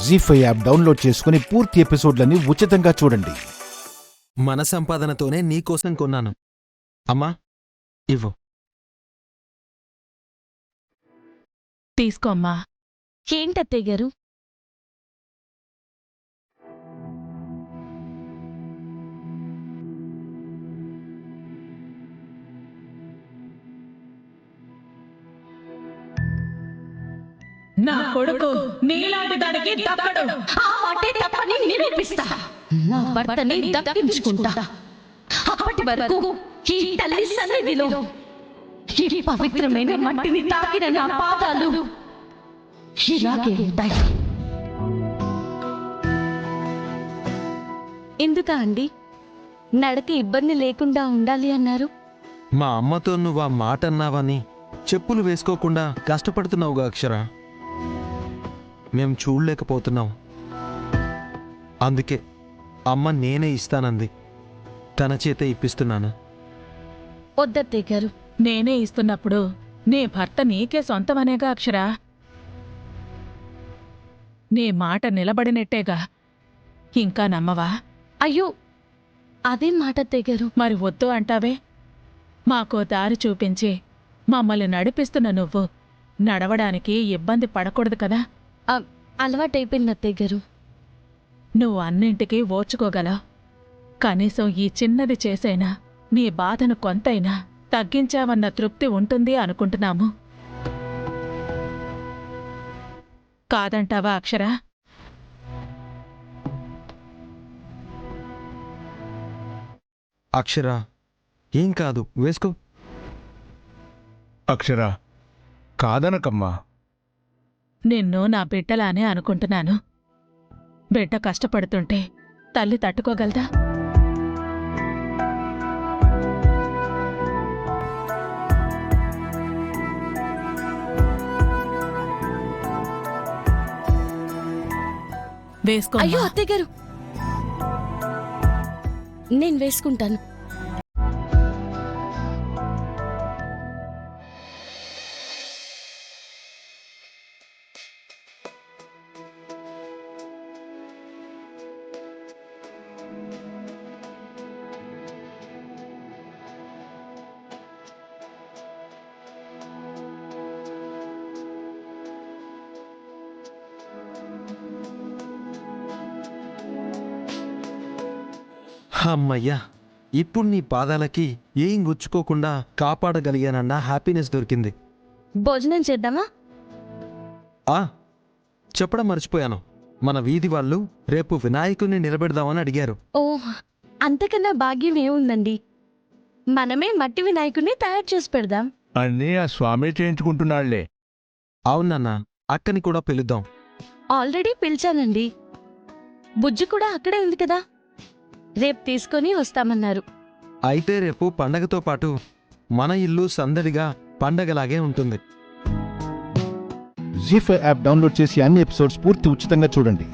జీ5 app download చేసుకుని పూర్తి ఎపిసోడ్లని ఉచితంగా చూడండి. మన సంపాదనతోనే నీకోసం కొన్నాను. అమ్మా ఇవ్వు. తీసుకోమ్మా. ఏంటత్తయ్య గారు? నా కొడుకు నీలాంటి దానికి దక్కడు. ఆ మాటే తప్పని నిరూపిస్తా. నా భర్తని దక్కించుకుంటా. అప్పటి వరకు ఈ తల్లి సన్నిధిలో ఈ పవిత్రమైన మట్టిని తాకిన నా పాదాలు ఇలాగే ఉంటాయి. ఎందుకా అండి నడక ఇబ్బంది లేకుండా ఉండాలి అన్నారు? మా అమ్మతో నువ్వు ఆ మాట అన్నావని చెప్పులు వేసుకోకుండా కష్టపడుతున్నావుగా అక్షర. మేం చూడలేకపోతున్నాం. అందుకే అమ్మ నేనే ఇస్తానంది. తన చేతే ఇప్పిస్తున్నాను. వద్దత్తయ్య గారు. నేనే ఇస్తున్నప్పుడు నీ భర్త నీకే సొంతమనేగా అక్షరా. నీ మాట నిలబడినట్టేగా. ఇంకా నమ్మవా? అయ్యో అదేం మాట అత్తయ్య గారు? మరి వద్దు అంటావే? మాకో దారి చూపించి మమ్మల్ని నడిపిస్తున్న నువ్వు నడవడానికి ఇబ్బంది పడకూడదు కదా. అలవాటైపోయింది అత్తయ్య గారు. నువ్వు అన్నింటికీ ఓర్చుకోగలవు. కనీసం ఈ చిన్నది చేసైనా నీ బాధను కొంతైనా తగ్గించావన్న తృప్తి ఉంటుంది అనుకుంటున్నాము. కాదంటావా అక్షరా? అక్షర ఏం కాదు, వేసుకో. అక్షరా కాదనకమ్మా. నిన్ను నా బిడ్డలానే అనుకుంటున్నాను. బిడ్డ కష్టపడుతుంటే తల్లి తట్టుకోగలదా? వేసుకో. అయ్యో అత్తయ్య గారు, నేను వేసుకుంటాను. అమ్మయ్యా, ఇప్పుడు నీ పాదాలకి ఏం గుచ్చుకోకుండా కాపాడగలిగానన్న హ్యాపీనెస్ దొరికింది. భోజనం చేద్దామా? చెప్పడం మర్చిపోయాను. మన వీధి వాళ్ళు రేపు వినాయకుడిని నిలబెడదామని అడిగారు. ఓ, అంతకన్నా భాగ్యం ఏముందండి. మనమే మట్టి వినాయకుడిని తయారు చేసి పెడదాం. అన్నీ ఆ స్వామి చేయించుకుంటున్నాళ్లే. అవునన్నా, అక్కని కూడా పిలుద్దాం. ఆల్రెడీ పిలిచానండి. బుజ్జి కూడా అక్కడే ఉంది కదా, రేపు తీసుకొని వస్తామన్నారు. అయితే రేపు పండగతో పాటు మన ఇల్లు సందడిగా పండగలాగే ఉంటుంది. జీ5 యాప్ డౌన్లోడ్ చేసి అన్ని ఎపిసోడ్స్ పూర్తి ఉచితంగా చూడండి.